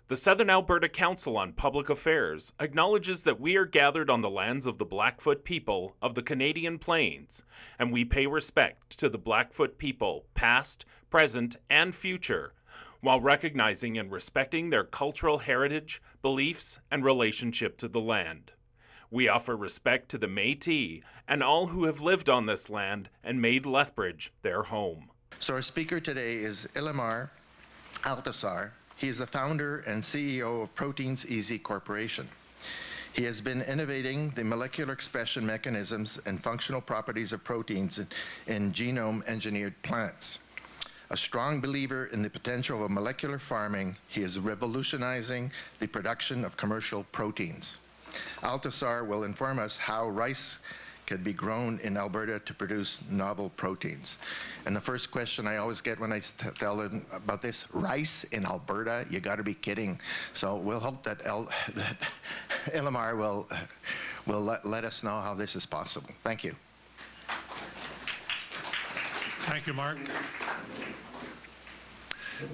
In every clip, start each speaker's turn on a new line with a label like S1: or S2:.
S1: The Southern Alberta Council on Public Affairs acknowledges that we are gathered on the lands of the Blackfoot people of the Canadian Plains, and we pay respect to the Blackfoot people, past, present, and future, while recognizing and respecting their cultural heritage, beliefs, and relationship to the land. We offer respect to the Métis and all who have lived on this land and made Lethbridge their home.
S2: So our speaker today is Illimar Altasar. He is the founder and CEO of Proteins Easy Corporation. He has been innovating the molecular expression mechanisms and functional properties of proteins in genome-engineered plants. A strong believer in the potential of molecular farming, he is revolutionizing the production of commercial proteins. Altasar will inform us how rice can be grown in Alberta to produce novel proteins. And the first question I always get when I tell them about this, rice in Alberta? You gotta be kidding. So we'll hope that Illimar will let us know how this is possible. Thank you.
S3: Thank you, Mark.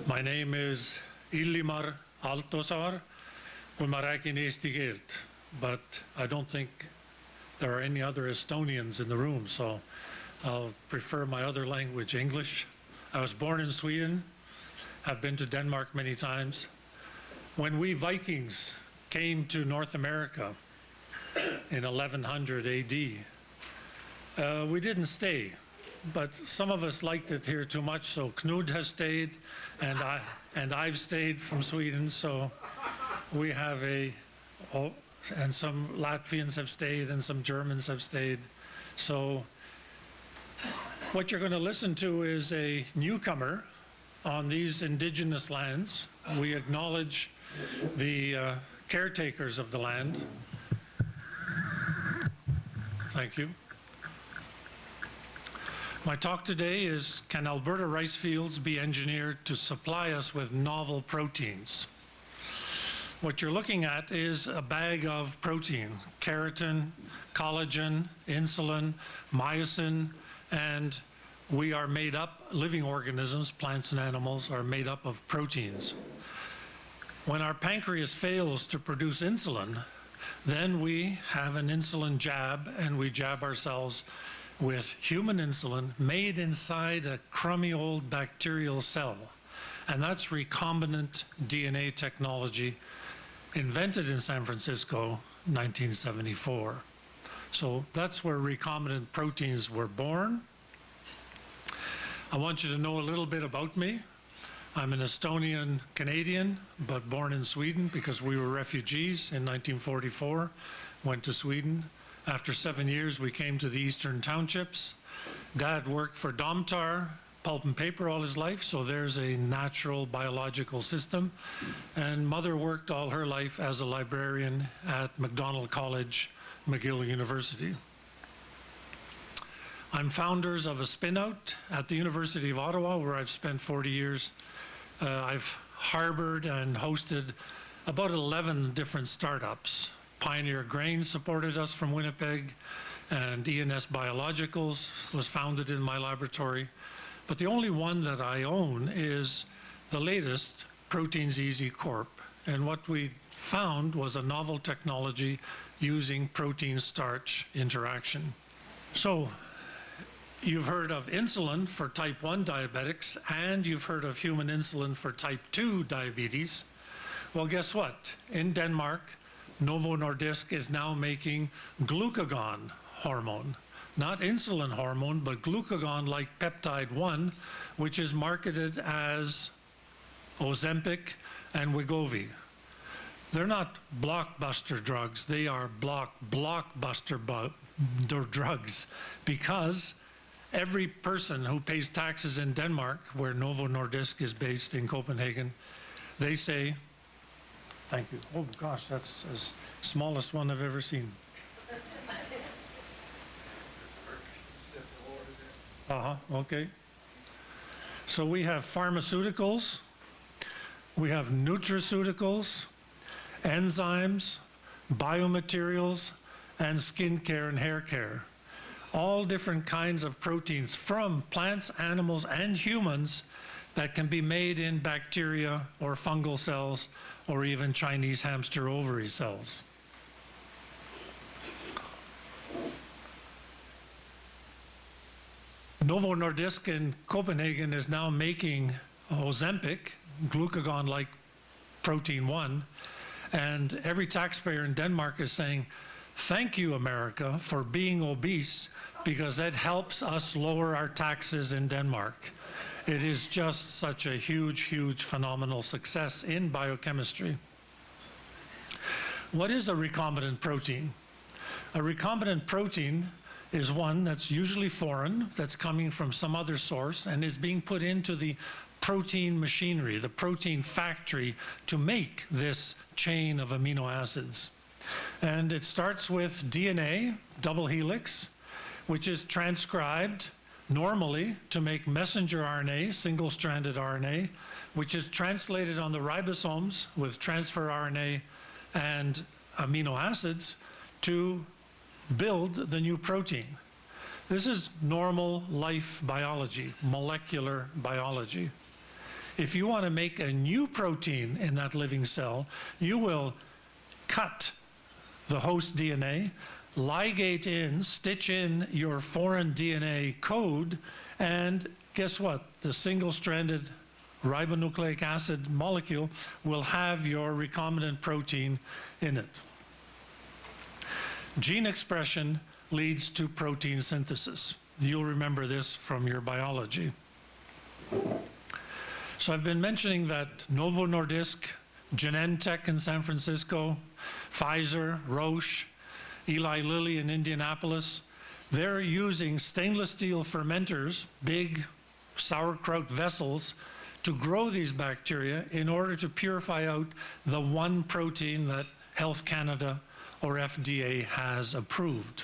S3: My name is Illimar Altosar, Umaraki Nestigelt, but I don't think there are any other Estonians in the room, so I'll prefer my other language, English. I was born in Sweden, have been to Denmark many times. When we Vikings came to North America in 1100 AD, we didn't stay, but some of us liked it here too much, so Knud has stayed, and I've stayed from Sweden, so we have and some Latvians have stayed and some Germans have stayed. So what you're going to listen to is a newcomer on these indigenous lands. We acknowledge the caretakers of the land. Thank you. My talk today is, can Alberta rice fields be engineered to supply us with novel proteins? What you're looking at is a bag of protein, keratin, collagen, insulin, myosin, and we are made up, living organisms, plants and animals, are made up of proteins. When our pancreas fails to produce insulin, then we have an insulin jab, and we jab ourselves with human insulin made inside a crummy old bacterial cell. And that's recombinant DNA technology, invented in San Francisco, 1974. So that's where recombinant proteins were born. I want you to know a little bit about me. I'm an Estonian Canadian, but born in Sweden because we were refugees in 1944, went to Sweden. After 7 years, we came to the Eastern Townships. Dad worked for Domtar, pulp and paper all his life, so there's a natural biological system. And mother worked all her life as a librarian at Macdonald College, McGill University. I'm founders of a spin-out at the University of Ottawa, where I've spent 40 years. I've harbored and hosted about 11 different startups. Pioneer Grain supported us from Winnipeg, and ENS Biologicals was founded in my laboratory. But the only one that I own is the latest, Proteins Easy Corp. And what we found was a novel technology using protein-starch interaction. So you've heard of insulin for type 1 diabetics, and you've heard of human insulin for type 2 diabetes. Well, guess what? In Denmark, Novo Nordisk is now making glucagon hormone. Not insulin hormone, but glucagon like peptide 1, which is marketed as Ozempic and Wegovy. They're not blockbuster drugs, they are blockbuster drugs, because every person who pays taxes in Denmark, where Novo Nordisk is based in Copenhagen, they say, thank you. Oh gosh, that's the smallest one I've ever seen. Okay. So we have pharmaceuticals, we have nutraceuticals, enzymes, biomaterials, and skincare and hair care. All different kinds of proteins from plants, animals, and humans that can be made in bacteria or fungal cells or even Chinese hamster ovary cells. Novo Nordisk in Copenhagen is now making Ozempic, glucagon-like protein 1, and every taxpayer in Denmark is saying, thank you, America, for being obese, because that helps us lower our taxes in Denmark. It is just such a huge, huge, phenomenal success in biochemistry. What is a recombinant protein? A recombinant protein is one that's usually foreign, that's coming from some other source, and is being put into the protein machinery, the protein factory, to make this chain of amino acids. And it starts with DNA, double helix, which is transcribed normally to make messenger RNA, single-stranded RNA, which is translated on the ribosomes with transfer RNA and amino acids to build the new protein. This is normal life biology, molecular biology. If you want to make a new protein in that living cell, you will cut the host DNA, ligate in, stitch in your foreign DNA code, and guess what? The single-stranded ribonucleic acid molecule will have your recombinant protein in it. Gene expression leads to protein synthesis. You'll remember this from your biology. So I've been mentioning that Novo Nordisk, Genentech in San Francisco, Pfizer, Roche, Eli Lilly in Indianapolis, they're using stainless steel fermenters, big sauerkraut vessels, to grow these bacteria in order to purify out the one protein that Health Canada or FDA has approved.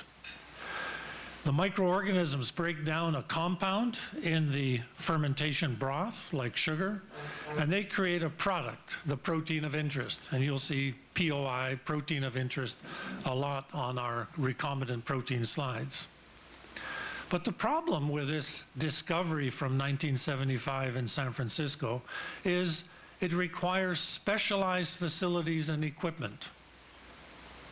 S3: The microorganisms break down a compound in the fermentation broth, like sugar, and they create a product, the protein of interest. And you'll see POI, protein of interest, a lot on our recombinant protein slides. But the problem with this discovery from 1975 in San Francisco is it requires specialized facilities and equipment.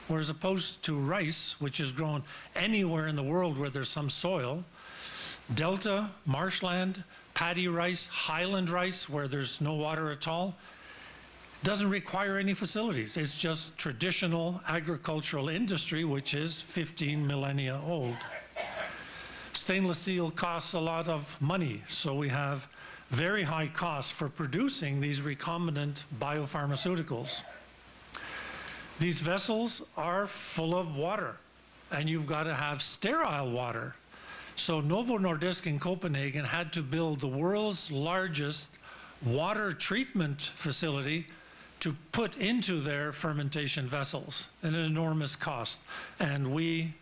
S3: Whereas opposed to rice, which is grown anywhere in the world where there's some soil, delta, marshland, paddy rice, highland rice, where there's no water at all, doesn't require any facilities. It's just traditional agricultural industry, which is 15 millennia old. Stainless steel costs a lot of money, so we have very high costs for producing these recombinant biopharmaceuticals. These vessels are full of water, and you've got to have sterile water. So Novo Nordisk in Copenhagen had to build the world's largest water treatment facility to put into their fermentation vessels, an enormous cost. And we,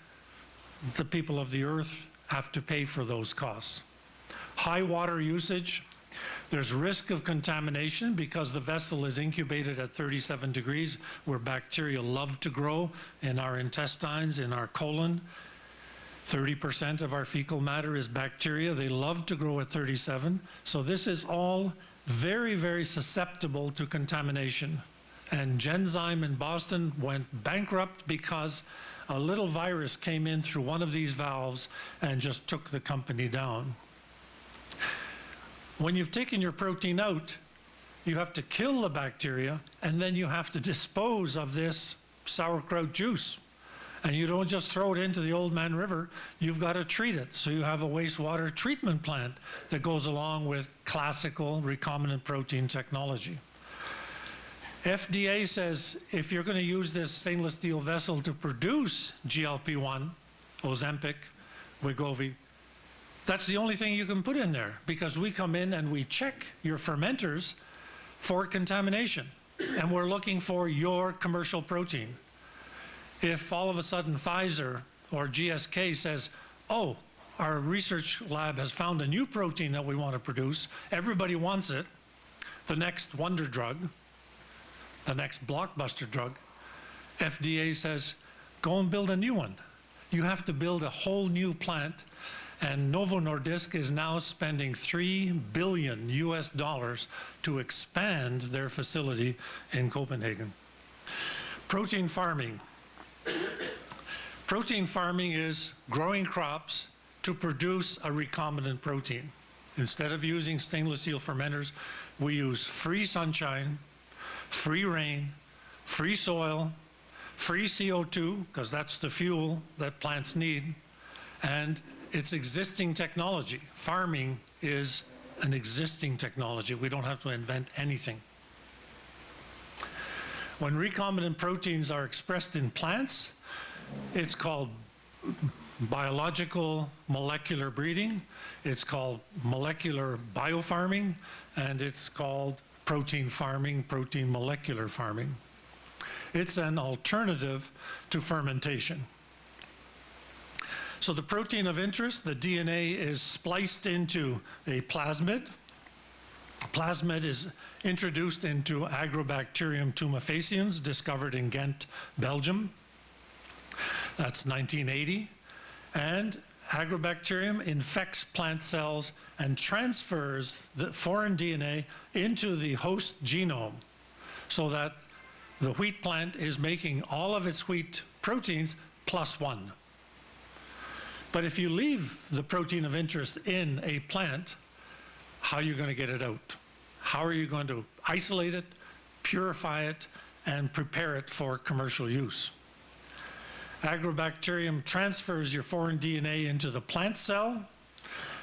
S3: the people of the earth, have to pay for those costs. High water usage. There's risk of contamination because the vessel is incubated at 37 degrees, where bacteria love to grow in our intestines, in our colon. 30% of our fecal matter is bacteria. They love to grow at 37. So this is all very, very susceptible to contamination. And Genzyme in Boston went bankrupt because a little virus came in through one of these valves and just took the company down. When you've taken your protein out, you have to kill the bacteria, and then you have to dispose of this sauerkraut juice. And you don't just throw it into the Old Man River, you've got to treat it. So you have a wastewater treatment plant that goes along with classical recombinant protein technology. FDA says if you're going to use this stainless steel vessel to produce GLP-1, Ozempic, Wegovy, that's the only thing you can put in there, because we come in and we check your fermenters for contamination, and we're looking for your commercial protein. If all of a sudden Pfizer or GSK says, oh, our research lab has found a new protein that we want to produce, everybody wants it, the next wonder drug, the next blockbuster drug, FDA says, go and build a new one. You have to build a whole new plant, And Novo Nordisk is now spending $3 billion to expand their facility in Copenhagen. Protein farming. Protein farming is growing crops to produce a recombinant protein. Instead of using stainless steel fermenters, we use free sunshine, free rain, free soil, free CO2, because that's the fuel that plants need, and it's existing technology. Farming is an existing technology. We don't have to invent anything. When recombinant proteins are expressed in plants, it's called biological molecular breeding, it's called molecular biofarming, and it's called protein farming, protein molecular farming. It's an alternative to fermentation. So the protein of interest, the DNA, is spliced into a plasmid. Plasmid is introduced into Agrobacterium tumefaciens, discovered in Ghent, Belgium. That's 1980. And Agrobacterium infects plant cells and transfers the foreign DNA into the host genome so that the wheat plant is making all of its wheat proteins +1. But if you leave the protein of interest in a plant, how are you going to get it out? How are you going to isolate it, purify it, and prepare it for commercial use? Agrobacterium transfers your foreign DNA into the plant cell,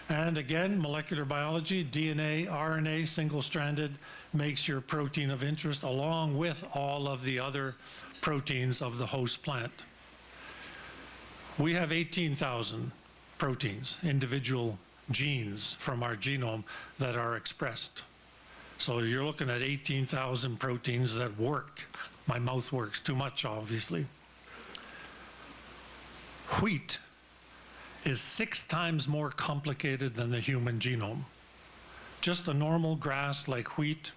S3: and again, molecular biology, DNA, RNA, single-stranded, makes your protein of interest along with all of the other proteins of the host plant. We have 18,000 proteins, individual genes from our genome that are expressed. So you're looking at 18,000 proteins that work. My mouth works too much, obviously. Wheat is 6 times more complicated than the human genome. Just a normal grass like wheat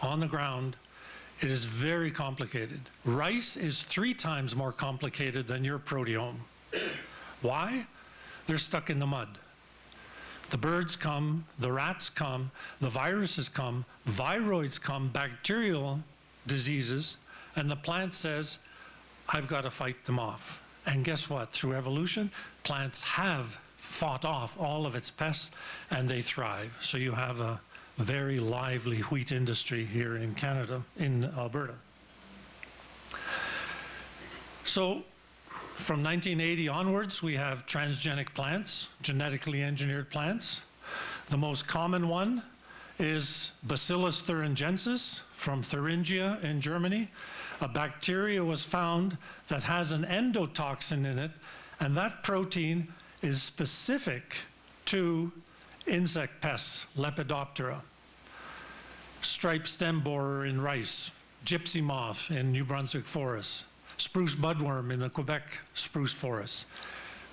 S3: on the ground, it is very complicated. Rice is 3 times more complicated than your proteome. Why? They're stuck in the mud. The birds come, the rats come, the viruses come, viroids come, bacterial diseases, and the plant says, I've got to fight them off. And guess what? Through evolution, plants have fought off all of its pests and they thrive. So you have a very lively wheat industry here in Canada, in Alberta. So from 1980 onwards, we have transgenic plants, genetically engineered plants. The most common one is Bacillus thuringiensis from Thuringia in Germany. A bacteria was found that has an endotoxin in it, and that protein is specific to insect pests, Lepidoptera, striped stem borer in rice, gypsy moth in New Brunswick forests, spruce budworm in the Quebec spruce forests.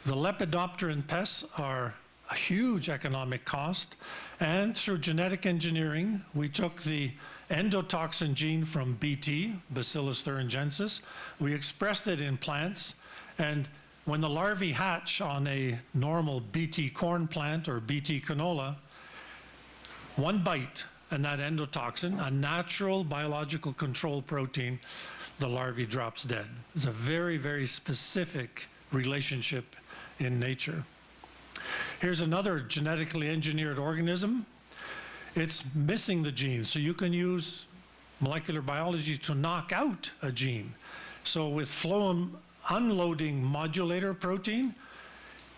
S3: The lepidopteran pests are a huge economic cost, and through genetic engineering, we took the endotoxin gene from BT, Bacillus thuringiensis, we expressed it in plants, and when the larvae hatch on a normal BT corn plant or BT canola, one bite and that endotoxin, a natural biological control protein, the larvae drops dead. It's a very, very specific relationship in nature. Here's another genetically engineered organism. It's missing the gene, so you can use molecular biology to knock out a gene. So with phloem unloading modulator protein,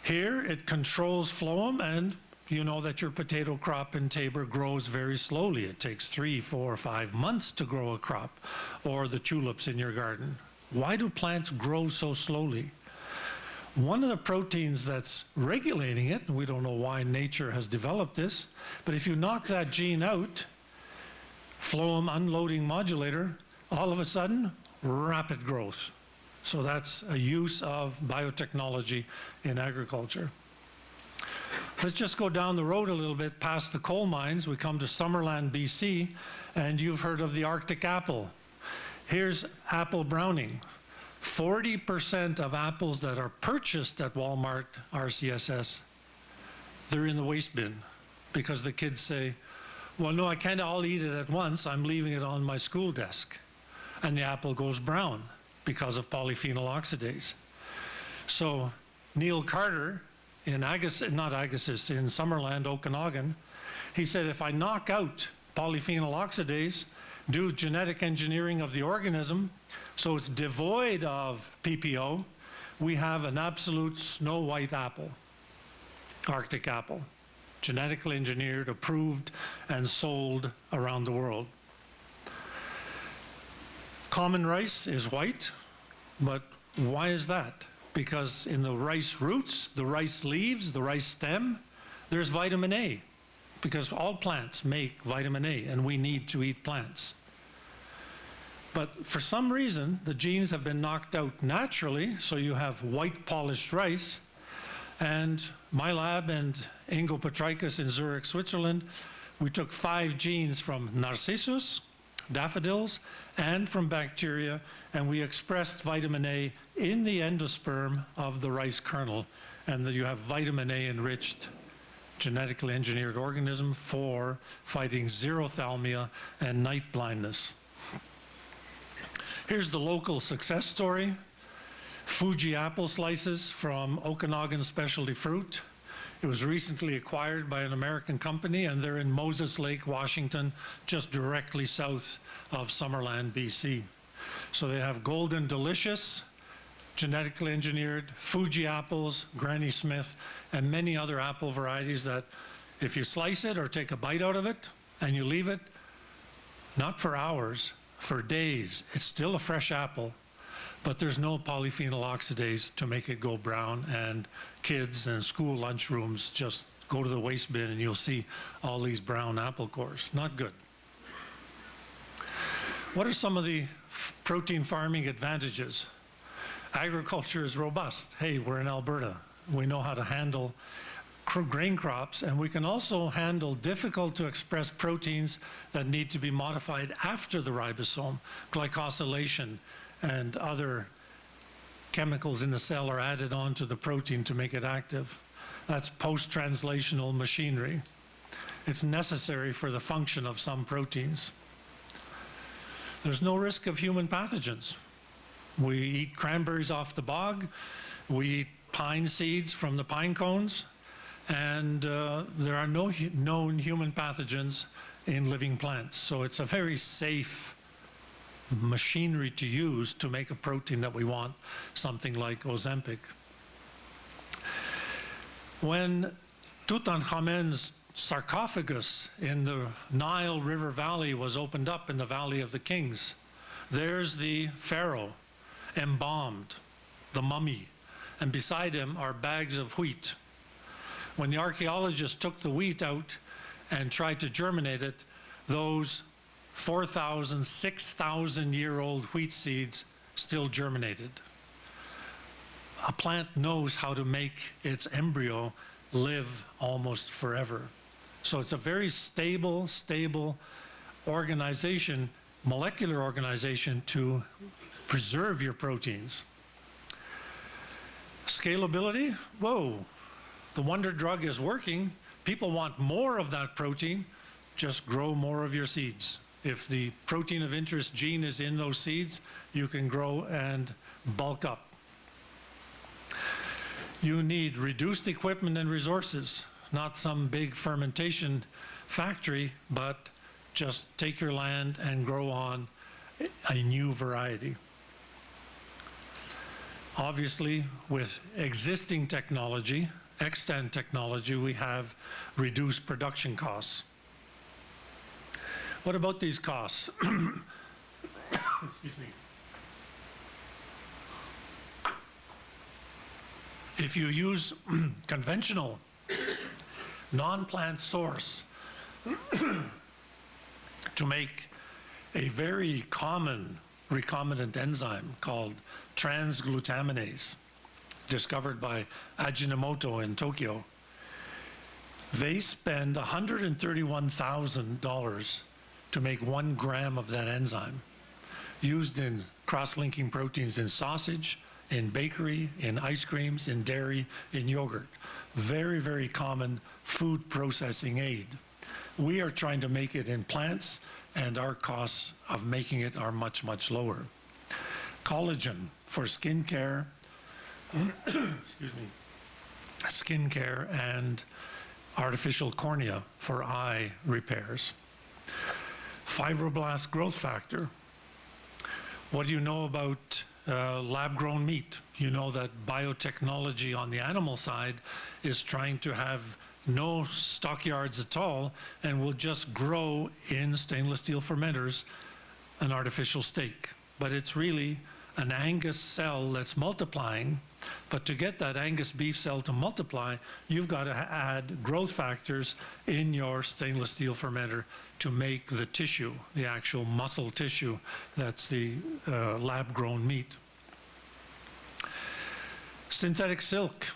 S3: here it controls phloem, and you know that your potato crop in Tabor grows very slowly. It takes 3, 4, 5 months to grow a crop, or the tulips in your garden. Why do plants grow so slowly? One of the proteins that's regulating it, and we don't know why nature has developed this, but if you knock that gene out, phloem unloading modulator, all of a sudden, rapid growth. So that's a use of biotechnology in agriculture. Let's just go down the road a little bit past the coal mines. We come to Summerland, BC, and you've heard of the Arctic apple. Here's apple browning. 40% of apples that are purchased at Walmart RCSS they're in the waste bin because the kids say, well, no, I can't all eat it at once. I'm leaving it on my school desk. And the apple goes brown because of polyphenol oxidase. So Neil Carter in in Summerland, Okanagan, he said, if I knock out polyphenol oxidase, do genetic engineering of the organism so it's devoid of PPO, we have an absolute snow white apple, Arctic apple, genetically engineered, approved, and sold around the world. Common rice is white, but why is that? Because in the rice roots, the rice leaves, the rice stem, there's vitamin A, because all plants make vitamin A, and we need to eat plants. But for some reason, the genes have been knocked out naturally, so you have white polished rice. And my lab and Ingo Petraikas in Zurich, Switzerland, we took 5 genes from narcissus, daffodils, and from bacteria, and we expressed vitamin A in the endosperm of the rice kernel. And you have vitamin A enriched genetically engineered organism for fighting xerophthalmia and night blindness. Here's the local success story. Fuji apple slices from Okanagan Specialty Fruit. It was recently acquired by an American company, and they're in Moses Lake, Washington, just directly south of Summerland, BC. So they have Golden Delicious, genetically engineered, Fuji apples, Granny Smith, and many other apple varieties that if you slice it or take a bite out of it and you leave it, not for hours, for days, it's still a fresh apple, but there's no polyphenol oxidase to make it go brown, and kids and school lunchrooms just go to the waste bin and you'll see all these brown apple cores. Not good. What are some of the protein farming advantages? Agriculture is robust. Hey, we're in Alberta. We know how to handle grain crops, and we can also handle difficult to express proteins that need to be modified after the ribosome. Glycosylation and other chemicals in the cell are added onto the protein to make it active. That's post-translational machinery. It's necessary for the function of some proteins. There's no risk of human pathogens. We eat cranberries off the bog, we eat pine seeds from the pine cones, and there are no known human pathogens in living plants. So it's a very safe machinery to use to make a protein that we want, something like Ozempic. When Tutankhamun's sarcophagus in the Nile River Valley was opened up in the Valley of the Kings, there's the pharaoh embalmed, the mummy, and beside him are bags of wheat. When the archaeologists took the wheat out and tried to germinate it, those 4,000, 6,000-year-old wheat seeds still germinated. A plant knows how to make its embryo live almost forever. So it's a very stable organization, molecular organization, to preserve your proteins. Scalability, whoa, the wonder drug is working. People want more of that protein, just grow more of your seeds. If the protein of interest gene is in those seeds, you can grow and bulk up. You need reduced equipment and resources, not some big fermentation factory, but just take your land and grow on a new variety. Obviously, with existing technology, extant technology, we have reduced production costs. What about these costs? Excuse me. If you use conventional non-plant source to make a very common recombinant enzyme called transglutaminase, discovered by Ajinomoto in Tokyo, they spend $131,000 to make 1 gram of that enzyme, used in cross-linking proteins in sausage, in bakery, in ice creams, in dairy, in yogurt. Very, very common food processing aid. We are trying to make it in plants, and our costs of making it are much, much lower. Collagen for skin care, excuse me, skin care and artificial cornea for eye repairs. Fibroblast growth factor. What do you know about lab-grown meat? You know that biotechnology on the animal side is trying to have no stockyards at all and will just grow in stainless steel fermenters an artificial steak. But it's really an Angus cell that's multiplying. But to get that Angus beef cell to multiply, you've got to add growth factors in your stainless steel fermenter to make the tissue, the actual muscle tissue that's the lab-grown meat. Synthetic silk.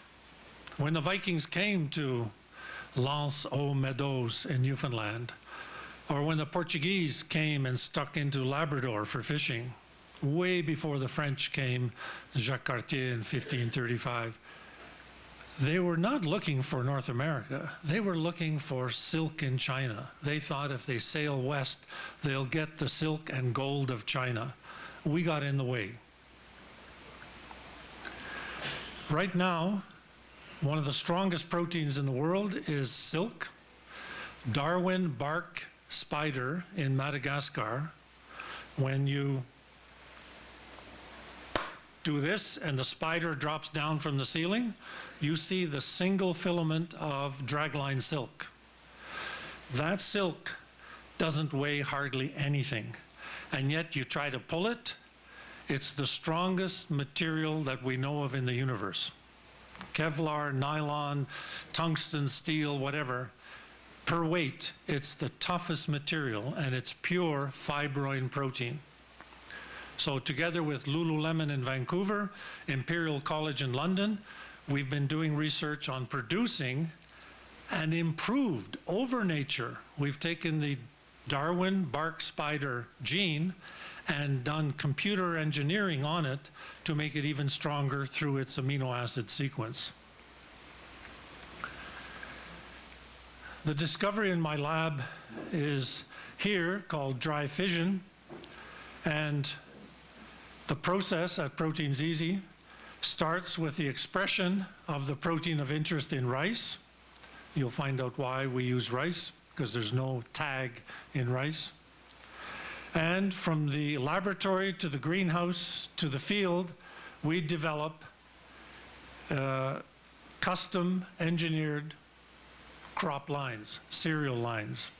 S3: When the Vikings came to L'Anse aux Meadows in Newfoundland, or when the Portuguese came and stuck into Labrador for fishing, way before the French came, Jacques Cartier in 1535, they were not looking for North America. They were looking for silk in China. They thought if they sail west, they'll get the silk and gold of China. We got in the way. Right now, one of the strongest proteins in the world is silk. Darwin bark spider in Madagascar, when you do this and the spider drops down from the ceiling, you see the single filament of dragline silk. That silk doesn't weigh hardly anything, and yet you try to pull it, it's the strongest material that we know of in the universe. Kevlar, nylon, tungsten, steel, whatever, per weight, it's the toughest material, and it's pure fibroin protein. So together with Lululemon in Vancouver, Imperial College in London, we've been doing research on producing an improved over nature. We've taken the Darwin bark spider gene and done computer engineering on it to make it even stronger through its amino acid sequence. The discovery in my lab is here called dry fission, and the process at Proteins Easy starts with the expression of the protein of interest in rice. You'll find out why we use rice, because there's no tag in rice. And from the laboratory to the greenhouse to the field, we develop custom engineered crop lines, cereal lines.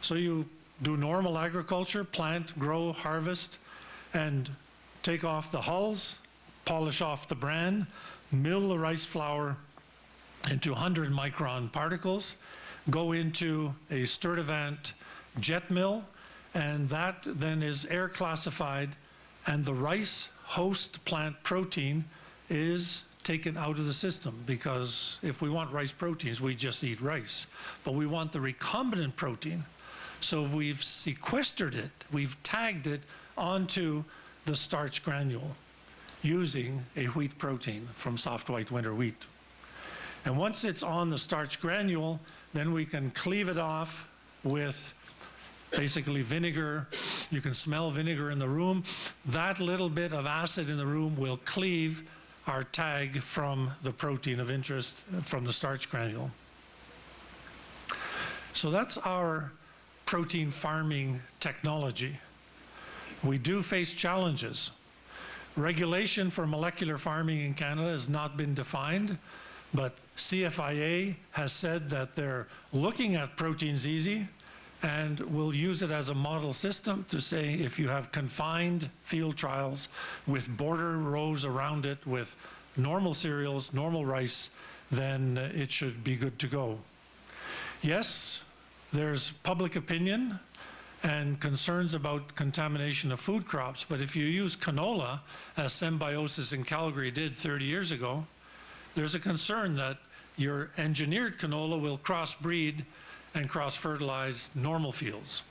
S3: So you do normal agriculture, plant, grow, harvest, and take off the hulls, polish off the bran, mill the rice flour into 100 micron particles, go into a Sturtevant jet mill, and that then is air classified, and the rice host plant protein is taken out of the system, because if we want rice proteins, we just eat rice. But we want the recombinant protein. So we've sequestered it, we've tagged it onto the starch granule using a wheat protein from soft white winter wheat. And once it's on the starch granule, then we can cleave it off with basically vinegar. You can smell vinegar in the room. That little bit of acid in the room will cleave our tag from the protein of interest from the starch granule. So that's our protein farming technology. We do face challenges. Regulation for molecular farming in Canada has not been defined, but CFIA has said that they're looking at Proteins Easy and will use it as a model system to say if you have confined field trials with border rows around it with normal cereals, normal rice, then it should be good to go. Yes, there's public opinion and concerns about contamination of food crops, but if you use canola, as Symbiosis in Calgary did 30 years ago, there's a concern that your engineered canola will crossbreed and cross-fertilize normal fields.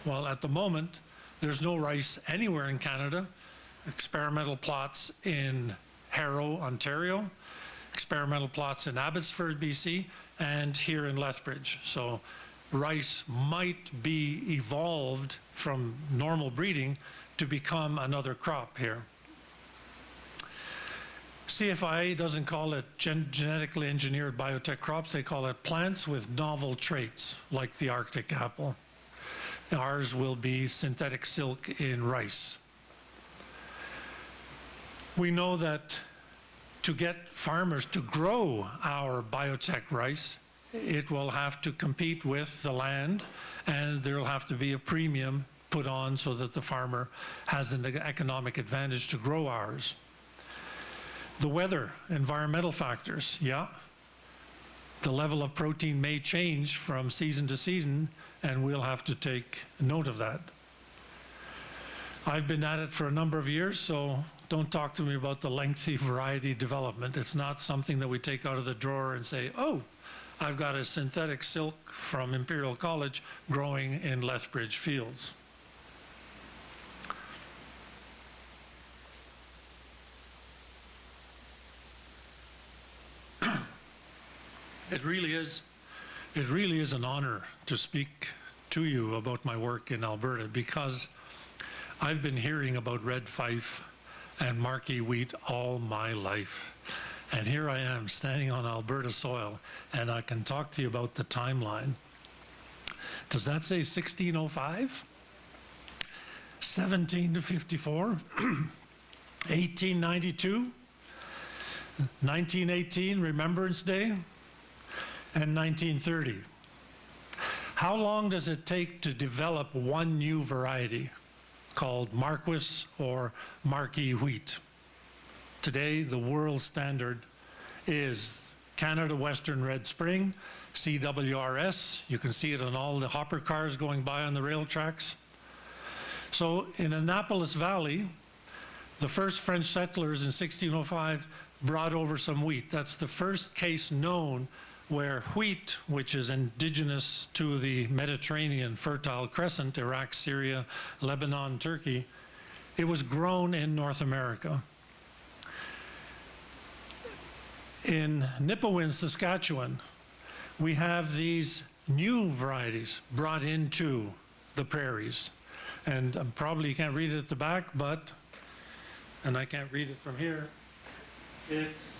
S3: Well, at the moment, there's no rice anywhere in Canada. experimental plots in Harrow, Ontario, experimental plots in Abbotsford, BC, and here in Lethbridge. So rice might be evolved from normal breeding to become another crop here. CFIA doesn't call it genetically engineered biotech crops, they call it plants with novel traits, like the Arctic apple. Ours will be synthetic silk in rice. We know that to get farmers to grow our biotech rice, it will have to compete with the land, and there will have to be a premium put on so that the farmer has an economic advantage to grow ours. The weather, environmental factors, yeah. The level of protein may change from season to season, and we'll have to take note of that. I've been at it for a number of years, so don't talk to me about the lengthy variety development. It's not something that we take out of the drawer and say, oh, I've got a synthetic silk from Imperial College growing in Lethbridge fields. It really is an honor to speak to you about my work in Alberta, because I've been hearing about red fife and marquee wheat all my life. And here I am standing on Alberta soil, and I can talk to you about the timeline. Does that say 1605? 17 to 54? 1892? 1918, Remembrance Day? And 1930. How long does it take to develop one new variety called Marquis or marquee wheat? Today, the world standard is Canada Western Red Spring, CWRS. You can see it on all the hopper cars going by on the rail tracks. So in Annapolis Valley, the first French settlers in 1605 brought over some wheat. That's the first case known where wheat, which is indigenous to the Mediterranean Fertile Crescent, Iraq, Syria, Lebanon, Turkey, it was grown in North America. In Nipawin, Saskatchewan, we have these new varieties brought into the prairies. And probably you can't read it at the back, but, and I can't read it from here, it's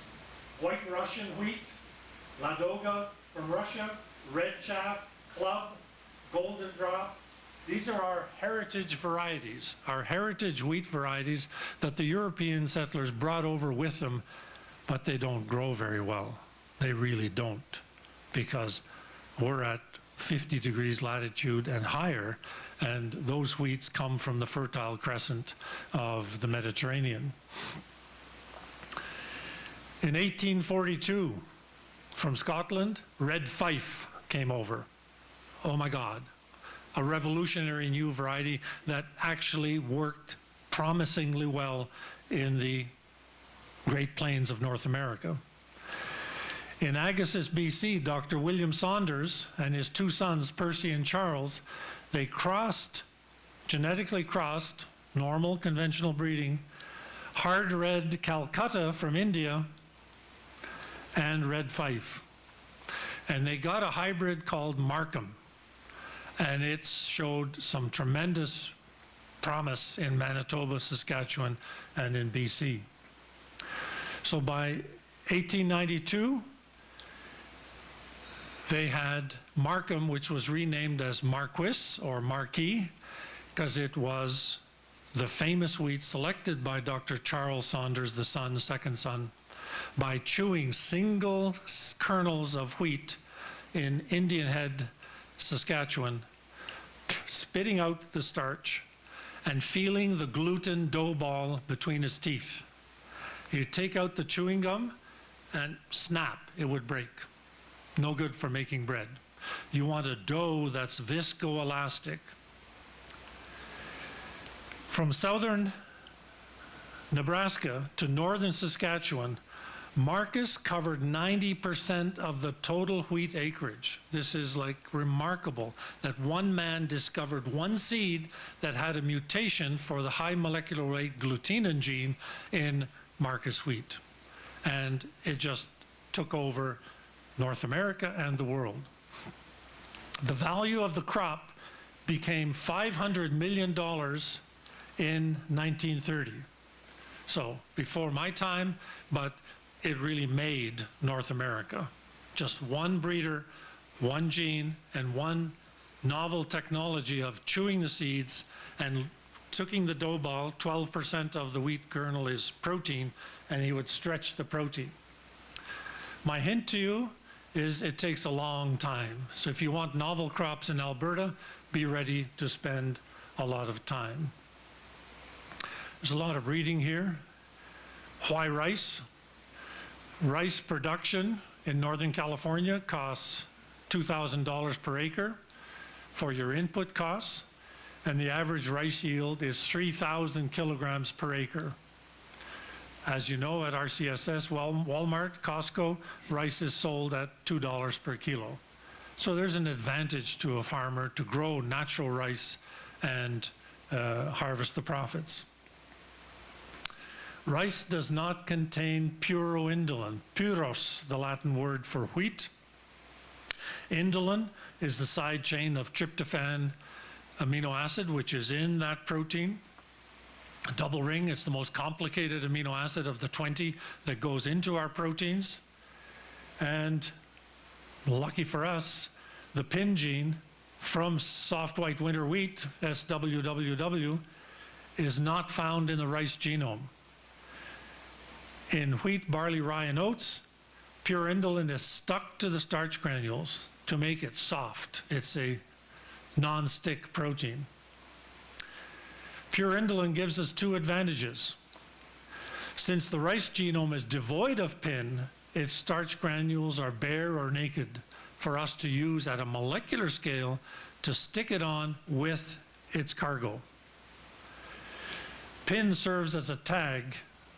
S3: White Russian wheat, Ladoga from Russia, Red Chaff, Club, Golden Drop. These are our heritage varieties, our heritage wheat varieties that the European settlers brought over with them, but they don't grow very well. They really don't, because we're at 50 degrees latitude and higher, and those wheats come from the Fertile Crescent of the Mediterranean. In 1842, from Scotland, red fife came over. Oh my God, a revolutionary new variety that actually worked promisingly well in the Great Plains of North America. In Agassiz, BC, Dr. William Saunders and his two sons, Percy and Charles, they genetically crossed, normal conventional breeding, hard red Calcutta from India, and red fife. And they got a hybrid called Markham, and it showed some tremendous promise in Manitoba, Saskatchewan, and in BC. So by 1892, they had Markham, which was renamed as Marquis or Marquis, because it was the famous wheat selected by Dr. Charles Saunders, the second son, by chewing single kernels of wheat in Indian Head, Saskatchewan, spitting out the starch and feeling the gluten dough ball between his teeth. He'd take out the chewing gum and snap, it would break. No good for making bread. You want a dough that's viscoelastic. From southern Nebraska to northern Saskatchewan, Marcus covered 90% of the total wheat acreage. This is like remarkable that one man discovered one seed that had a mutation for the high molecular weight glutenin gene in Marcus wheat. And it just took over North America and the world. The value of the crop became $500 million in 1930. So before my time, but it really made North America. Just one breeder, one gene, and one novel technology of chewing the seeds and taking the dough ball, 12% of the wheat kernel is protein, and he would stretch the protein. My hint to you is it takes a long time. So if you want novel crops in Alberta, be ready to spend a lot of time. There's a lot of reading here. Why rice? Rice production in Northern California costs $2,000 per acre for your input costs, and the average rice yield is 3,000 kilograms per acre. As you know, at RCSS, Walmart, Costco, rice is sold at $2 per kilo. So there's an advantage to a farmer to grow natural rice and harvest the profits. Rice does not contain puroindolin, puros, the Latin word for wheat. Indolin is the side chain of tryptophan amino acid, which is in that protein. A double ring, it's the most complicated amino acid of the 20 that goes into our proteins. And lucky for us, the pin gene from soft white winter wheat, SWWW, is not found in the rice genome. In wheat, barley, rye, and oats, purindolin is stuck to the starch granules to make it soft. It's a non-stick protein. Purindolin gives us two advantages. Since the rice genome is devoid of pin, its starch granules are bare or naked for us to use at a molecular scale to stick it on with its cargo. Pin serves as a tag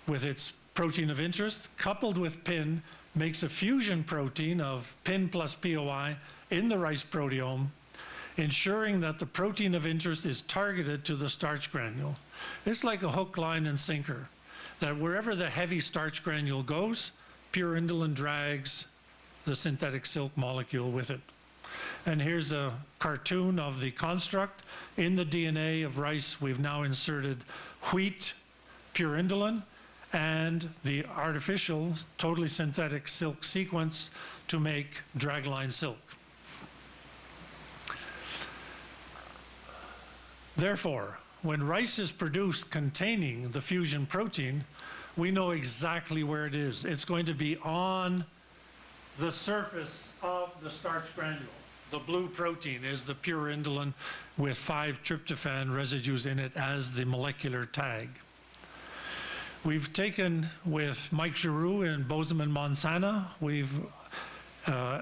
S3: with its protein of interest, coupled with pin, makes a fusion protein of pin plus POI in the rice proteome, ensuring that the protein of interest is targeted to the starch granule. It's like a hook, line, and sinker, that wherever the heavy starch granule goes, purindolin drags the synthetic silk molecule with it. And here's a cartoon of the construct. In the DNA of rice, we've now inserted wheat purindolin and the artificial, totally synthetic silk sequence to make dragline silk. Therefore, when rice is produced containing the fusion protein, we know exactly where it is. It's going to be on the surface of the starch granule. The blue protein is the purindolin with 5 tryptophan residues in it as the molecular tag. We've taken with Mike Giroux in Bozeman, Montana, we've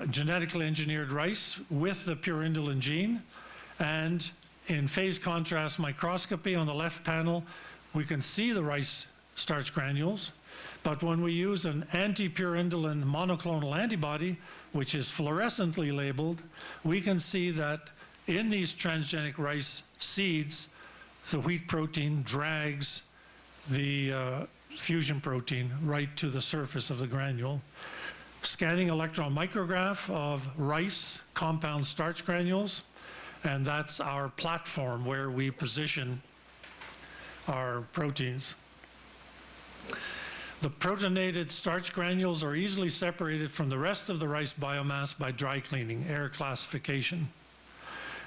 S3: genetically engineered rice with the purindolin gene, and in phase contrast microscopy on the left panel, we can see the rice starch granules, but when we use an anti-purindolin monoclonal antibody, which is fluorescently labeled, we can see that in these transgenic rice seeds, the wheat protein drags the fusion protein right to the surface of the granule. Scanning electron micrograph of rice compound starch granules, and that's our platform where we position our proteins. The protonated starch granules are easily separated from the rest of the rice biomass by dry cleaning, air classification.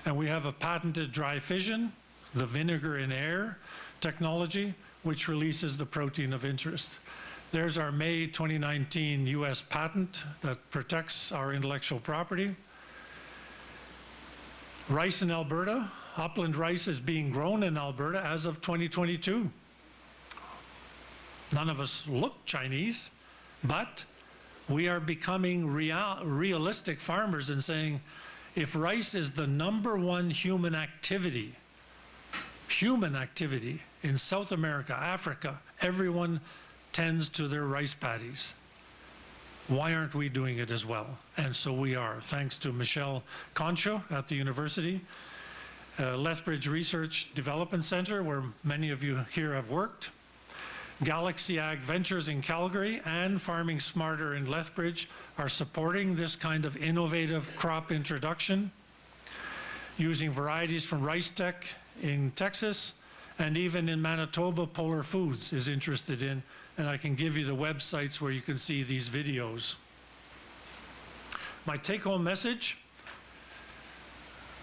S3: And we have a patented dry fission, the vinegar in air technology, which releases the protein of interest. There's our May 2019 US patent that protects our intellectual property. Rice in Alberta, upland rice is being grown in Alberta as of 2022. None of us look Chinese, but we are becoming realistic farmers and saying, if rice is the #1 human activity in South America, Africa, everyone tends to their rice paddies. Why aren't we doing it as well? And so we are, thanks to Michelle Concho at the university, Lethbridge Research Development Center, where many of you here have worked, Galaxy Ag Ventures in Calgary, and Farming Smarter in Lethbridge are supporting this kind of innovative crop introduction, using varieties from Rice Tech in Texas, and even in Manitoba, Polar Foods is interested in, and I can give you the websites where you can see these videos. My take-home message: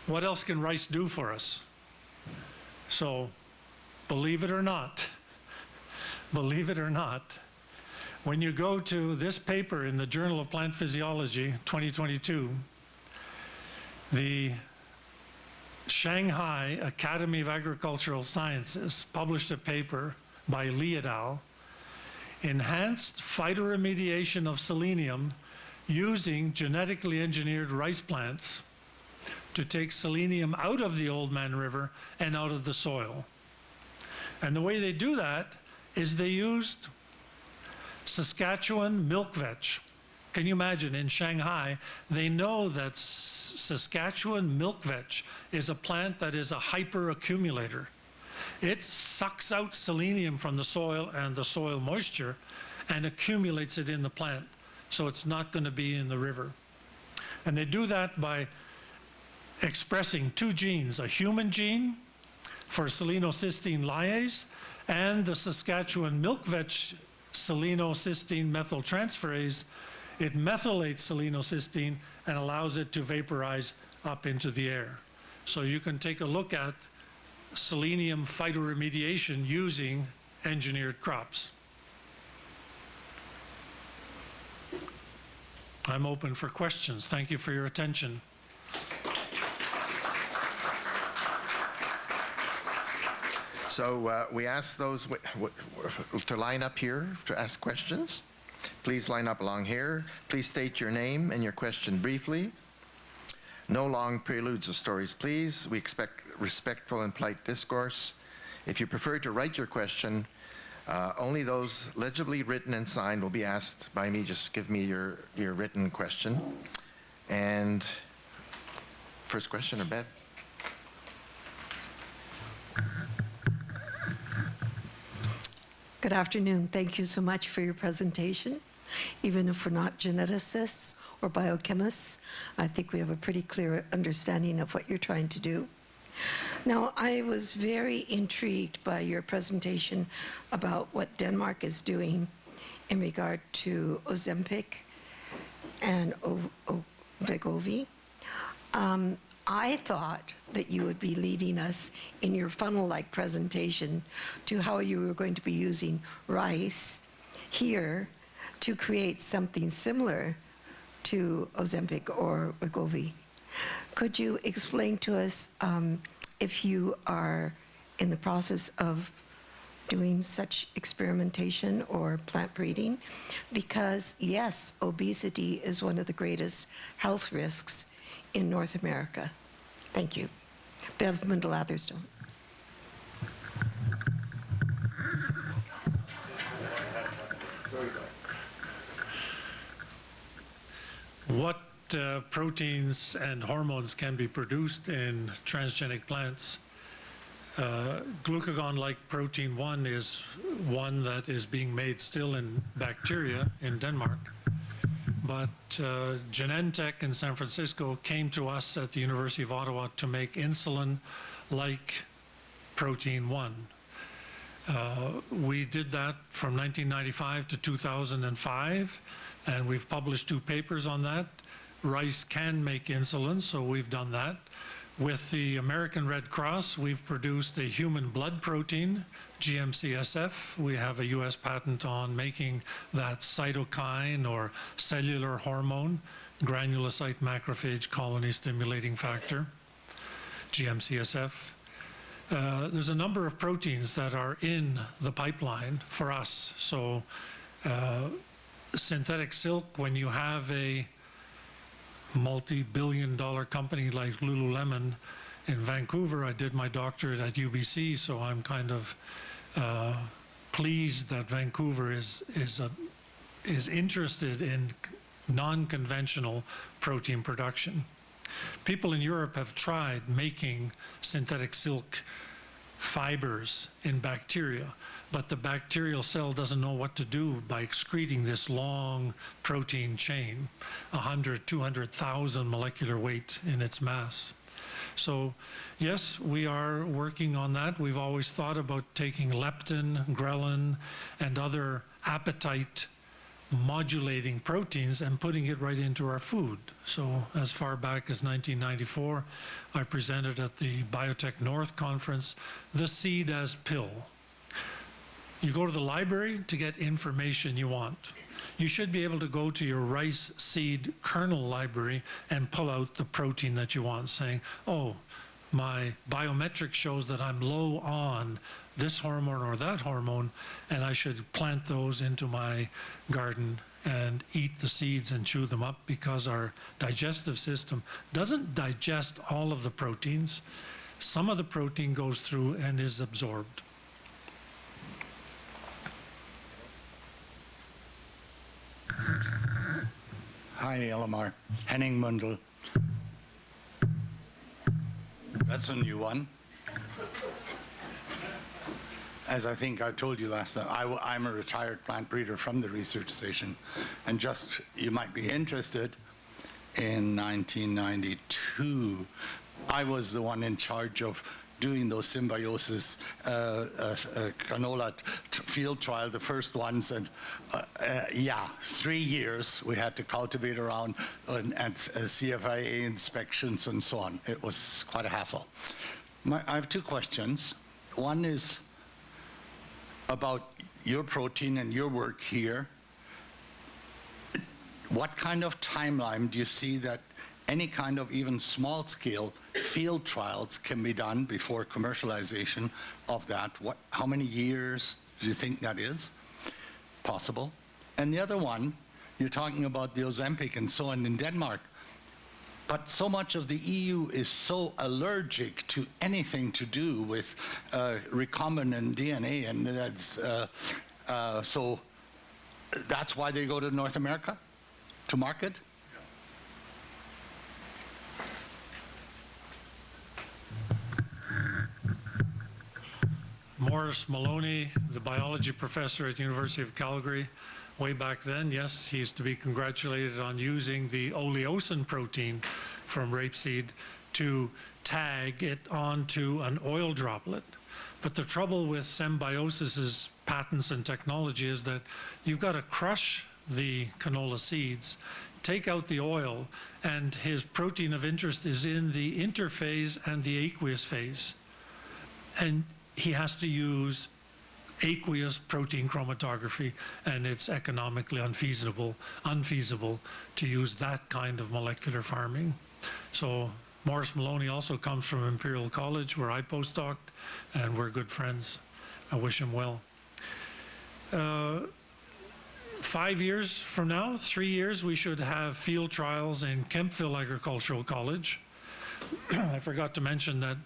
S3: what else can rice do for us? So, believe it or not, when you go to this paper in the Journal of Plant Physiology, 2022, the Shanghai Academy of Agricultural Sciences published a paper by Li et al., Enhanced Phytoremediation of Selenium Using Genetically Engineered Rice Plants to Take Selenium Out of the Oldman River and out of the soil. And the way they do that is they used Saskatchewan milk vetch. Can you imagine, in Shanghai, they know that Saskatchewan milk vetch is a plant that is a hyperaccumulator. It sucks out selenium from the soil and the soil moisture and accumulates it in the plant, so it's not going to be in the river. And they do that by expressing two genes, a human gene for selenocysteine lyase and the Saskatchewan milk vetch selenocysteine methyltransferase. It methylates selenocysteine and allows it to vaporize up into the air. So you can take a look at selenium phytoremediation using engineered crops. I'm open for questions. Thank you for your attention.
S2: So we ask those to line up here to ask questions. Please line up along here. Please state your name and your question briefly. No long preludes or stories, please. We expect respectful and polite discourse. If you prefer to write your question, only those legibly written and signed will be asked by me. Just give me your written question. And first question, or Bev?
S4: Good afternoon. Thank you so much for your presentation. Even if we're not geneticists or biochemists, I think we have a pretty clear understanding of what you're trying to do. Now, I was very intrigued by your presentation about what Denmark is doing in regard to Ozempic and Wegovy. I thought that you would be leading us in your funnel-like presentation to how you were going to be using rice here to create something similar to Ozempic or Wegovy. Could you explain to us if you are in the process of doing such experimentation or plant breeding? Because yes, obesity is one of the greatest health risks in North America. Thank you. Bev Mundell-Atherstone.
S3: What proteins and hormones can be produced in transgenic plants? Glucagon-like protein 1 is one that is being made still in bacteria in Denmark. But Genentech in San Francisco came to us at the University of Ottawa to make insulin-like protein 1. We did that from 1995 to 2005, and we've published 2 papers on that. Rice can make insulin, so we've done that. With the American Red Cross, we've produced a human blood protein, GMCSF. We have a US patent on making that cytokine or cellular hormone, granulocyte macrophage colony stimulating factor, GMCSF. There's a number of proteins that are in the pipeline for us. So synthetic silk, when you have a multi-billion-dollar company like Lululemon in Vancouver. I did my doctorate at UBC, so I'm kind of pleased that Vancouver is a is interested in non-conventional protein production. People in Europe have tried making synthetic silk fibers in bacteria, but the bacterial cell doesn't know what to do by excreting this long protein chain, 100, 200,000 molecular weight in its mass. So yes, we are working on that. We've always thought about taking leptin, ghrelin, and other appetite modulating proteins and putting it right into our food. So as far back as 1994, I presented at the Biotech North conference, the seed as pill. You go to the library to get information you want. You should be able to go to your rice seed kernel library and pull out the protein that you want, saying, oh, my biometric shows that I'm low on this hormone or that hormone, and I should plant those into my garden and eat the seeds and chew them up, because our digestive system doesn't digest all of the proteins. Some of the protein goes through and is absorbed.
S5: Hi, Elamar. Henning Mundel. That's a new one. As I think I told you last time, I'm a retired plant breeder from the research station. And just, you might be interested, in 1992, I was the one in charge of doing those symbiosis canola field trial, the first ones, and 3 years we had to cultivate around and CFIA inspections and so on. It was quite a hassle. I have two questions. One is about your protein and your work here. What kind of timeline do you see that any kind of even small-scale field trials can be done before commercialization of that? How many years do you think that is possible? And the other one, you're talking about the Ozempic and so on in Denmark, but so much of the EU is so allergic to anything to do with recombinant DNA, and so that's why they go to North America to market?
S3: Morris Maloney, the biology professor at University of Calgary, way back then, yes, he's to be congratulated on using the oleosin protein from rapeseed to tag it onto an oil droplet. But the trouble with Symbiosis's patents and technology is that you've got to crush the canola seeds, take out the oil, and his protein of interest is in the interphase and the aqueous phase. And he has to use aqueous protein chromatography, and it's economically unfeasible to use that kind of molecular farming. So Morris Maloney also comes from Imperial College, where I postdoced, and we're good friends. I wish him well. 5 years from now, 3 years, we should have field trials in Kemptville Agricultural College. I forgot to mention that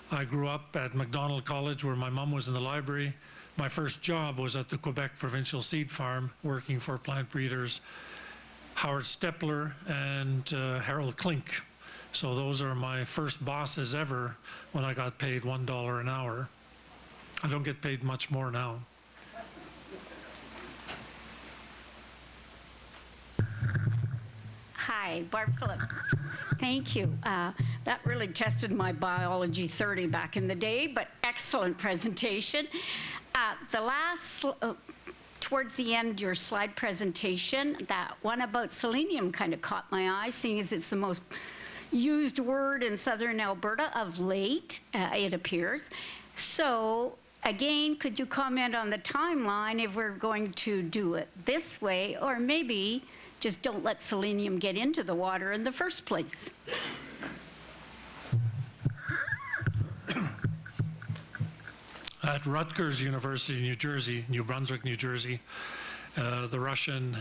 S3: I grew up at Macdonald College, where my mom was in the library. My first job was at the Quebec Provincial Seed Farm, working for plant breeders Howard Stepler and Harold Klink. So those are my first bosses ever when I got paid $1 an hour. I don't get paid much more now.
S6: Hi, Barb Phillips. Thank you. That really tested my biology 30 back in the day, but excellent presentation. The last, towards the end, your slide presentation, that one about selenium kind of caught my eye, seeing as it's the most used word in southern Alberta of late, it appears. So again, could you comment on the timeline if we're going to do it this way, or maybe just don't let selenium get into the water in the first place?
S3: At Rutgers University, New Brunswick, New Jersey, the Russian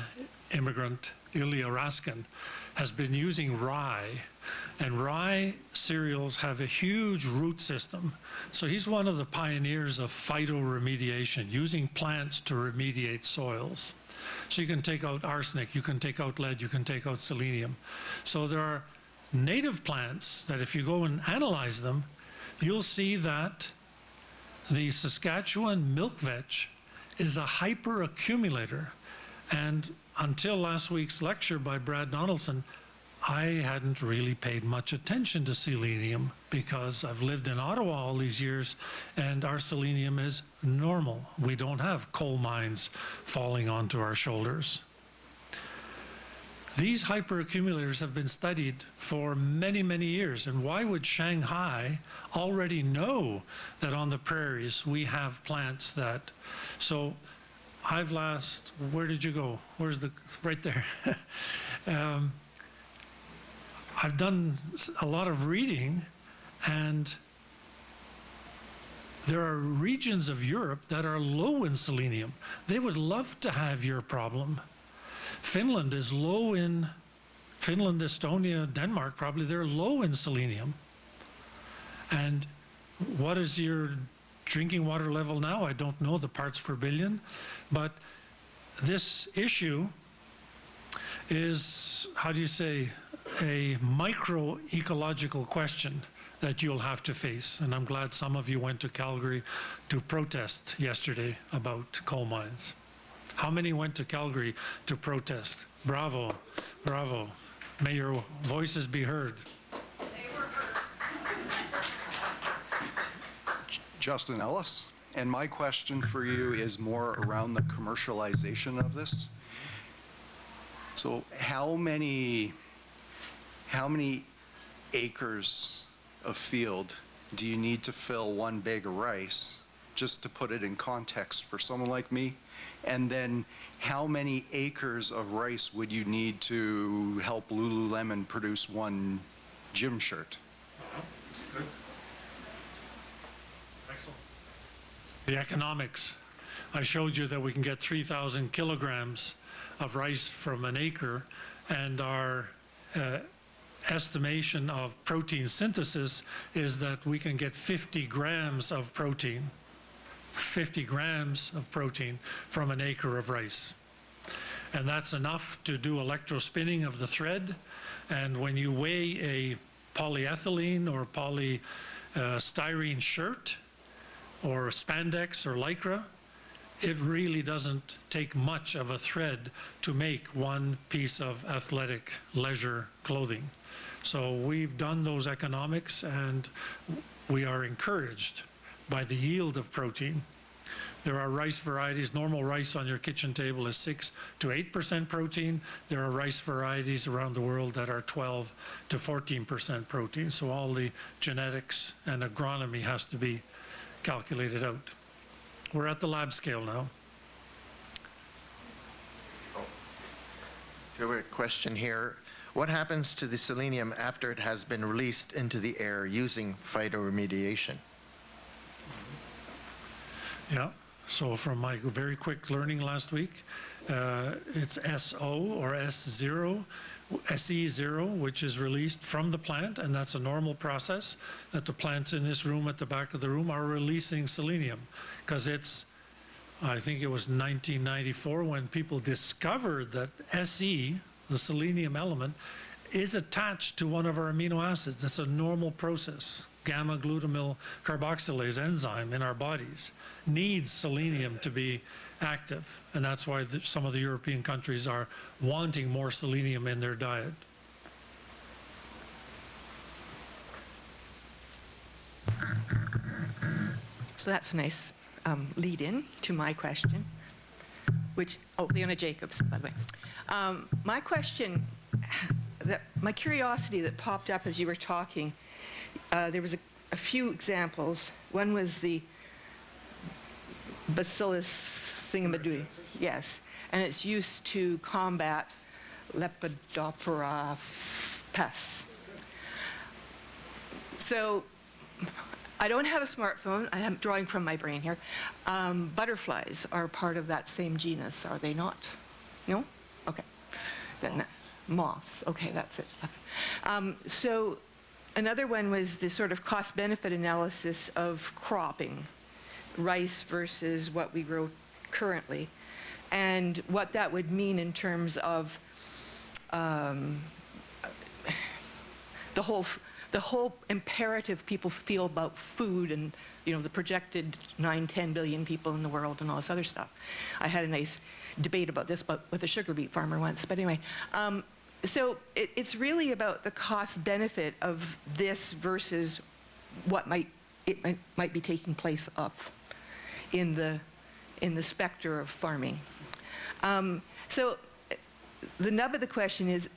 S3: immigrant Ilya Raskin has been using rye, and rye cereals have a huge root system. So he's one of the pioneers of phytoremediation, using plants to remediate soils. So you can take out arsenic, you can take out lead, you can take out selenium. So there are native plants that if you go and analyze them, you'll see that the Saskatchewan milk vetch is a hyperaccumulator. And until last week's lecture by Brad Donaldson, I hadn't really paid much attention to selenium because I've lived in Ottawa all these years and our selenium is normal. We don't have coal mines falling onto our shoulders. These hyperaccumulators have been studied for many, many years. And why would Shanghai already know that on the prairies we have plants that, so I've last, where did you go? Where's the, right there. I've done a lot of reading, and there are regions of Europe that are low in selenium. They would love to have your problem. Finland is low in, Finland, Estonia, Denmark probably, they're low in selenium. And what is your drinking water level now? I don't know the parts per billion, but this issue is, how do you say, a micro-ecological question that you'll have to face. And I'm glad some of you went to Calgary to protest yesterday about coal mines. How many went to Calgary to protest? Bravo, bravo. May your voices be heard.
S7: Justin Ellis, and my question for you is more around the commercialization of this. So how many acres of field do you need to fill one bag of rice, just to put it in context for someone like me? And then how many acres of rice would you need to help Lululemon produce one gym shirt?
S3: Good. Excellent. The economics. I showed you that we can get 3,000 kilograms of rice from an acre, and our estimation of protein synthesis is that we can get 50 grams of protein. 50 grams of protein from an acre of rice. And that's enough to do electrospinning of the thread. And when you weigh a polyethylene or polystyrene shirt or spandex or lycra, it really doesn't take much of a thread to make one piece of athletic leisure clothing. So we've done those economics, and we are encouraged by the yield of protein. There are rice varieties. Normal rice on your kitchen table is 6 to 8% protein. There are rice varieties around the world that are 12 to 14% protein. So all the genetics and agronomy has to be calculated out. We're at the lab scale now.
S2: So we have a question here. What happens to the selenium after it has been released into the air using phytoremediation?
S3: Yeah, so from my very quick learning last week, it's SO or S0, SE0, which is released from the plant, and that's a normal process that the plants in this room at the back of the room are releasing selenium, because it's, I think it was 1994 when people discovered that SE, the selenium element, is attached to one of our amino acids. It's a normal process. Gamma glutamyl carboxylase enzyme in our bodies needs selenium to be active, and that's why some of the European countries are wanting more selenium in their diet.
S8: So that's a nice lead in to my question, which, oh, Leona Jacobs, by the way. My question, my curiosity that popped up as you were talking, there was a few examples. One was the bacillus thingamadooey, yes, and it's used to combat Lepidoptera pests. So I don't have a smartphone. I am drawing from my brain here. Butterflies are part of that same genus, are they not? No? Okay. Then moths. Okay, that's it. So another one was the sort of cost-benefit analysis of cropping rice versus what we grow currently. and what that would mean in terms of the whole imperative people feel about food and, you know, the projected 9-10 billion people in the world and all this other stuff. I had a nice debate about this with a sugar beet farmer once, but anyway. So it's really about the cost benefit of this versus what might be taking place up in the specter of farming. So the nub of the question is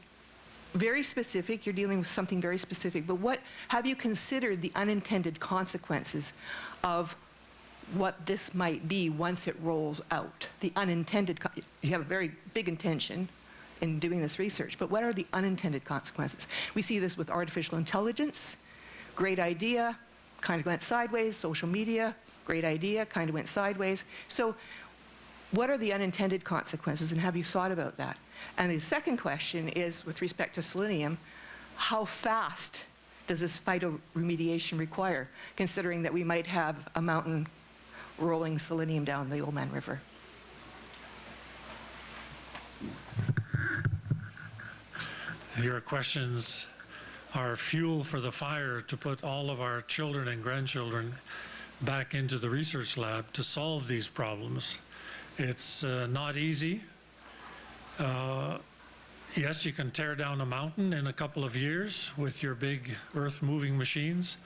S8: very specific. You're dealing with something very specific, but have you considered the unintended consequences of what this might be once it rolls out? The unintended, you have a very big intention in doing this research, but what are the unintended consequences? We see this with artificial intelligence. Great idea, kind of went sideways. Social media, great idea, kind of went sideways. So what are the unintended consequences, and have you thought about that? And the second question is, with respect to selenium, how fast does this phytoremediation require, considering that we might have a mountain rolling selenium down the Oldman River?
S3: Your questions are fuel for the fire to put all of our children and grandchildren back into the research lab to solve these problems. It's not easy. Yes, you can tear down a mountain in a couple of years with your big earth-moving machines.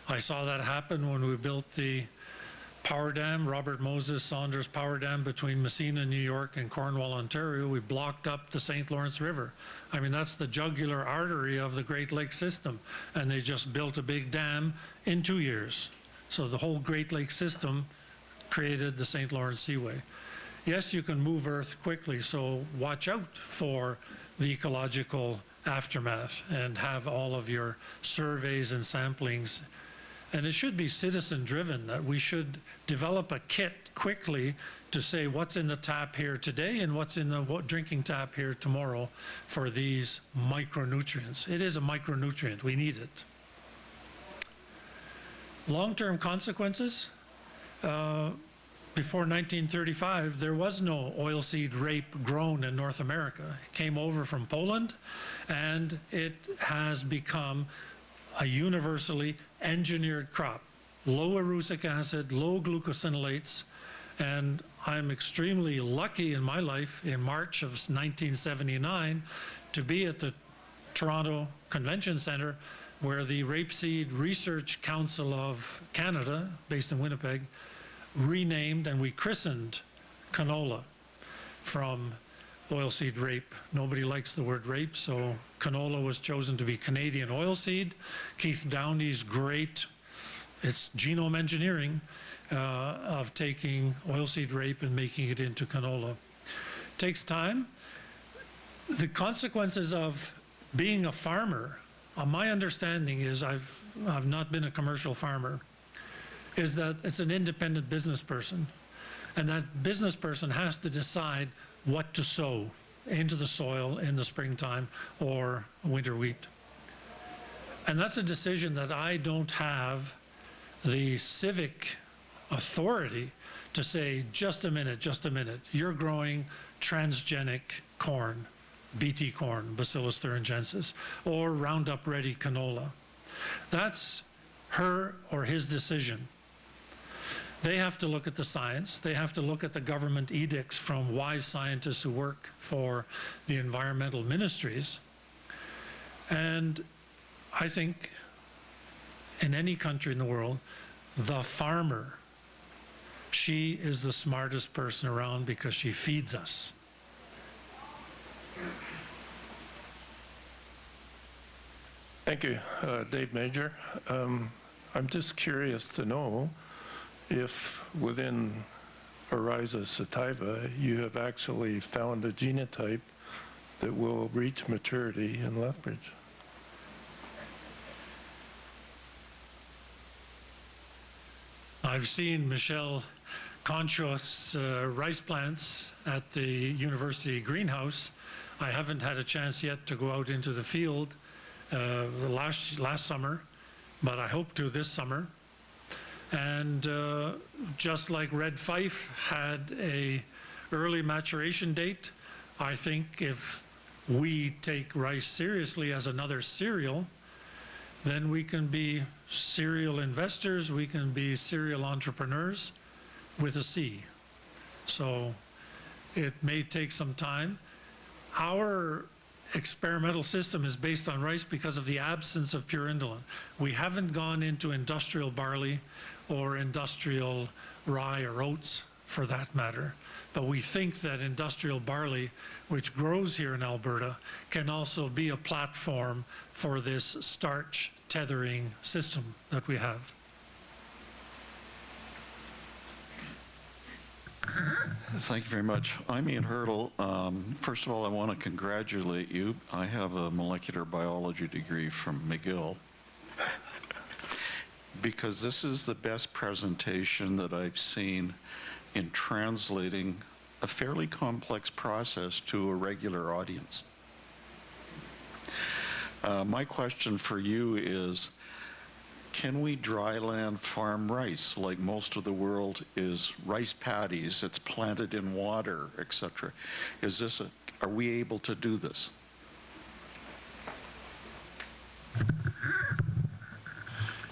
S3: I saw that happen when we built the power dam, Robert Moses Saunders power dam between Messina, New York and Cornwall, Ontario. We blocked up the St. Lawrence River. I mean, that's the jugular artery of the Great Lakes system. And they just built a big dam in 2 years. So the whole Great Lakes system created the St. Lawrence Seaway. Yes, you can move Earth quickly, so watch out for the ecological aftermath and have all of your surveys and samplings. And it should be citizen-driven, that we should develop a kit quickly to say what's in the tap here today and what's in the drinking tap here tomorrow for these micronutrients. It is a micronutrient, we need it. Long-term consequences, before 1935, there was no oilseed rape grown in North America. It came over from Poland, and it has become a universally engineered crop. Low erucic acid, low glucosinolates, and I'm extremely lucky in my life in March of 1979 to be at the Toronto Convention Centre where the Rapeseed Research Council of Canada, based in Winnipeg, renamed and we christened canola from oilseed rape. Nobody likes the word rape, so canola was chosen to be Canadian oilseed. Keith Downey's great, it's genome engineering of taking oilseed rape and making it into canola. Takes time. The consequences of being a farmer, my understanding is, I've not been a commercial farmer, is that it's an independent business person. And that business person has to decide what to sow into the soil in the springtime or winter wheat. And that's a decision that I don't have the civic authority to say, just a minute, you're growing transgenic corn, BT corn, Bacillus thuringiensis, or Roundup Ready canola. That's her or his decision. They have to look at the science. They have to look at the government edicts from wise scientists who work for the environmental ministries. And I think in any country in the world, the farmer, she is the smartest person around because she feeds us.
S9: Thank you, Dave Major. I'm just curious to know if within Oryza sativa you have actually found a genotype that will reach maturity in Lethbridge.
S3: I've seen Michelle Conchos rice plants at the university greenhouse. I haven't had a chance yet to go out into the field last summer, but I hope to this summer. And just like Red Fife had a early maturation date. I think if we take rice seriously as another cereal, then we can be serial investors, we can be serial entrepreneurs with a C. So it may take some time. Our experimental system is based on rice because of the absence of pure indolent. We haven't gone into industrial barley or industrial rye or oats for that matter. But we think that industrial barley, which grows here in Alberta, can also be a platform for this starch tethering system that we have.
S10: Thank you very much. I'm Ian Hurdle. First of all, I want to congratulate you. I have a molecular biology degree from McGill because this is the best presentation that I've seen in translating a fairly complex process to a regular audience. My question for you is, can we dryland farm rice like most of the world is rice paddies, it's planted in water, etc.? Are we able to do this?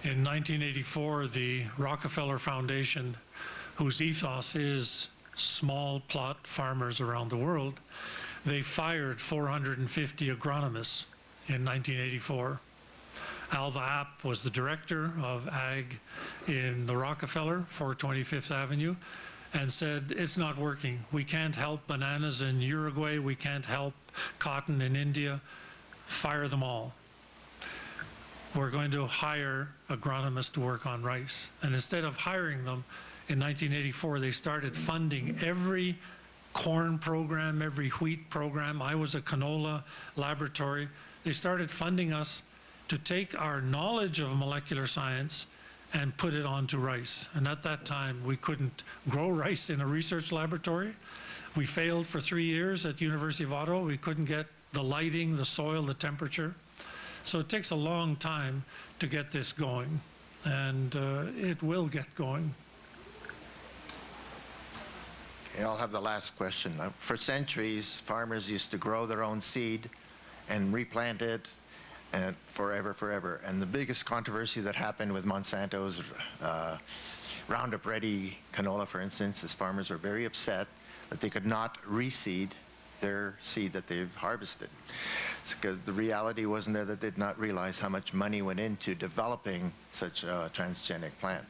S3: In 1984, the Rockefeller Foundation, whose ethos is small plot farmers around the world, they fired 450 agronomists in 1984. Alva App was the director of ag in the Rockefeller, 425th Avenue, and said, it's not working. We can't help bananas in Uruguay. We can't help cotton in India. Fire them all. We're going to hire agronomists to work on rice. And instead of hiring them, in 1984, they started funding every corn program, every wheat program. I was a canola laboratory. They started funding us to take our knowledge of molecular science and put it onto rice. And at that time, we couldn't grow rice in a research laboratory. We failed for 3 years at University of Ottawa. We couldn't get the lighting, the soil, the temperature. So it takes a long time to get this going, and it will get going.
S2: Okay, I'll have the last question. For centuries, farmers used to grow their own seed and replant it and forever. And the biggest controversy that happened with Monsanto's Roundup Ready canola, for instance, is farmers were very upset that they could not reseed their seed that they've harvested. Because the reality wasn't there that they did not realize how much money went into developing such a transgenic plant.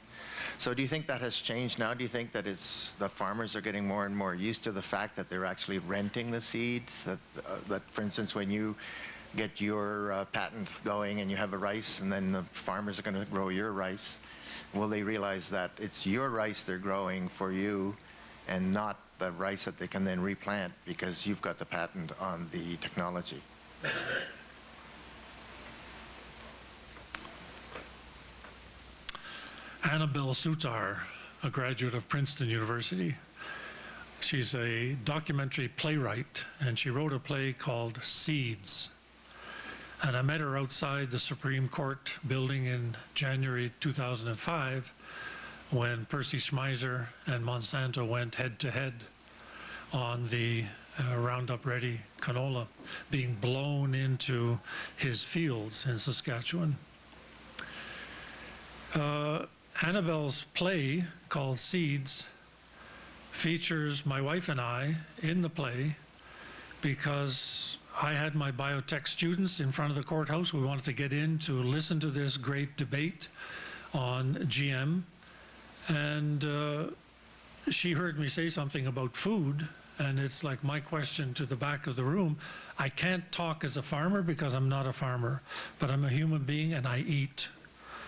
S2: So do you think that has changed now? Do you think that the farmers are getting more and more used to the fact that they're actually renting the seed? That for instance, when you get your patent going and you have a rice and then the farmers are going to grow your rice, will they realize that it's your rice they're growing for you and not the rice that they can then replant because you've got the patent on the technology?
S3: Annabelle Sutar, a graduate of Princeton University. She's a documentary playwright, and she wrote a play called Seeds. And I met her outside the Supreme Court building in January 2005 when Percy Schmeiser and Monsanto went head-to-head on the Roundup Ready canola being blown into his fields in Saskatchewan. Annabelle's play called Seeds features my wife and I in the play because I had my biotech students in front of the courthouse. We wanted to get in to listen to this great debate on GM. And she heard me say something about food. And it's like my question to the back of the room. I can't talk as a farmer because I'm not a farmer, but I'm a human being and I eat.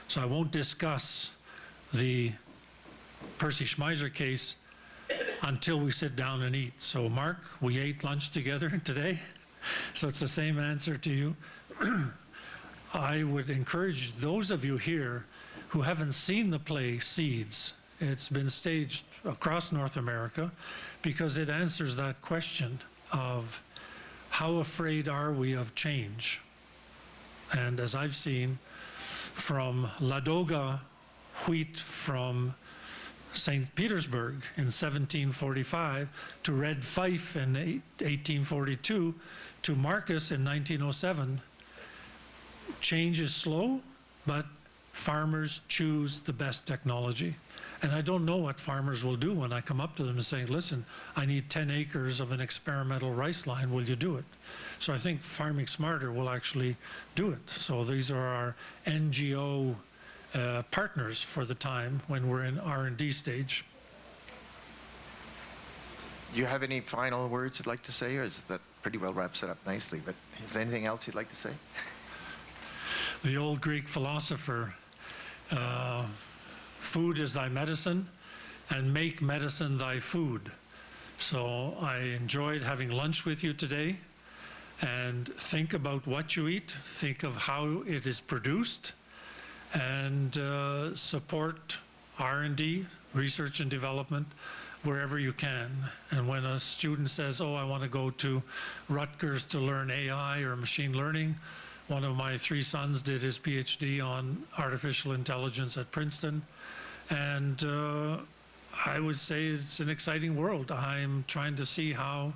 S3: So I won't discuss the Percy Schmeiser case until we sit down and eat. So Mark, we ate lunch together today. So it's the same answer to you. I would encourage those of you here who haven't seen the play Seeds. It's been staged across North America because it answers that question of how afraid are we of change? And as I've seen from Ladoga wheat from St. Petersburg in 1745 to Red Fife in 1842 to Marcus in 1907. Change is slow, but farmers choose the best technology. And I don't know what farmers will do when I come up to them and say, listen, I need 10 acres of an experimental rice line, will you do it? So I think Farming Smarter will actually do it. So these are our NGO partners for the time when we're in R&D stage.
S2: Do you have any final words you'd like to say, or is that pretty well wraps it up nicely? But is there anything else you'd like to say?
S3: The old Greek philosopher, food is thy medicine, and make medicine thy food. So I enjoyed having lunch with you today, and think about what you eat, think of how it is produced, and support R&D, research and development, wherever you can. And when a student says, oh, I want to go to Rutgers to learn AI or machine learning, one of my 3 sons did his PhD on artificial intelligence at Princeton. And I would say it's an exciting world. I'm trying to see how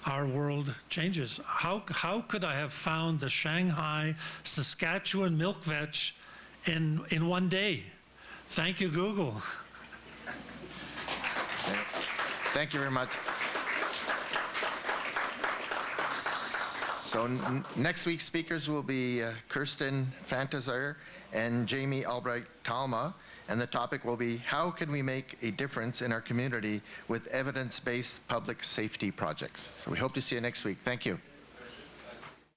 S3: our world changes. How could I have found the Shanghai, Saskatchewan milk vetch in one day? Thank you, Google.
S2: Thank you very much. So next week's speakers will be Kirsten Fantazer and Jamie Albright-Talma, and the topic will be how can we make a difference in our community with evidence-based public safety projects. So we hope to see you next week. Thank you.